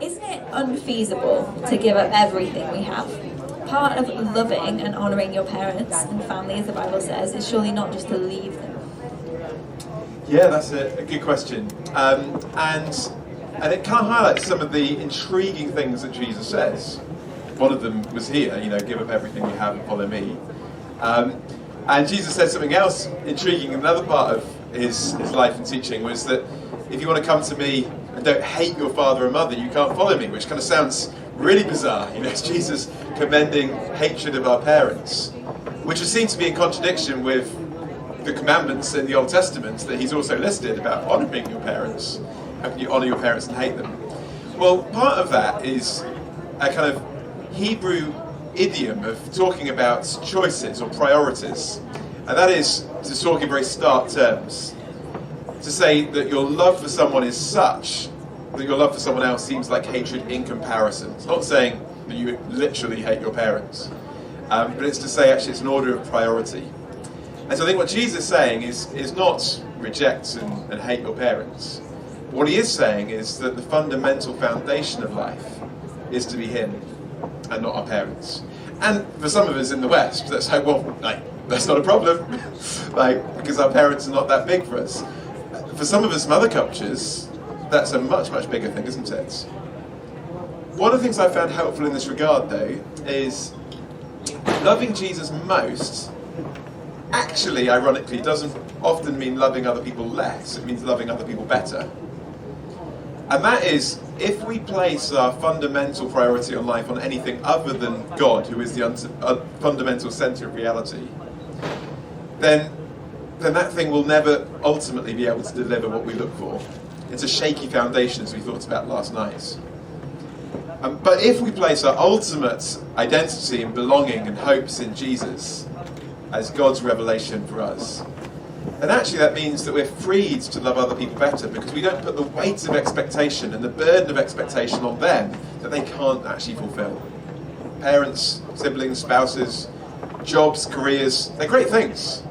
Isn't it unfeasible to give up everything we have? Part of loving and honouring your parents and family, as the Bible says, is surely not just to leave them. Yeah, that's a good question. And it kind of highlights some of the intriguing things that Jesus says. One of them was here, give up everything you have and follow me. And Jesus said something else intriguing in another part of his life and teaching, was that if you want to come to me and don't hate your father and mother, you can't follow me, which kind of sounds really bizarre. It's Jesus commending hatred of our parents, which is seen to be in contradiction with the commandments in the Old Testament that he's also listed about honouring your parents. How can you honour your parents and hate them? Well, part of that is a kind of Hebrew idiom of talking about choices or priorities, and that is to talk in very stark terms. To say that your love for someone is such that your love for someone else seems like hatred in comparison. It's not saying that you literally hate your parents, but it's to say actually it's an order of priority. And so I think what Jesus is saying is not reject and hate your parents. What he is saying is that the fundamental foundation of life is to be him and not our parents. And for some of us in the West, that's like, well, that's not a problem, because our parents are not that big for us. For some of us from other cultures, that's a much, much bigger thing, isn't it? One of the things I found helpful in this regard, though, is loving Jesus most actually, ironically, doesn't often mean loving other people less. It means loving other people better. And that is, if we place our fundamental priority on life on anything other than God, who is the fundamental centre of reality, then that thing will never ultimately be able to deliver what we look for. It's a shaky foundation, as we thought about last night. But if we place our ultimate identity and belonging and hopes in Jesus as God's revelation for us, then actually that means that we're freed to love other people better, because we don't put the weight of expectation and the burden of expectation on them that they can't actually fulfill. Parents, siblings, spouses, jobs, careers, they're great things.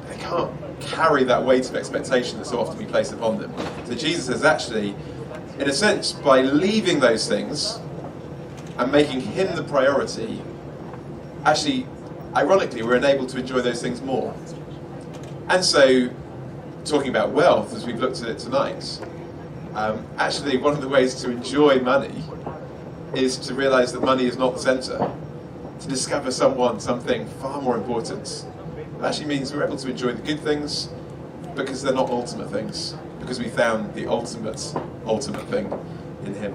They can't carry that weight of expectation that so often we place upon them. So Jesus says actually, in a sense, by leaving those things and making him the priority, actually, ironically, we're enabled to enjoy those things more. And so, talking about wealth, as we've looked at it tonight, actually one of the ways to enjoy money is to realise that money is not the centre. To discover something far more important. It actually means we're able to enjoy the good things because they're not ultimate things. Because we found the ultimate thing in him.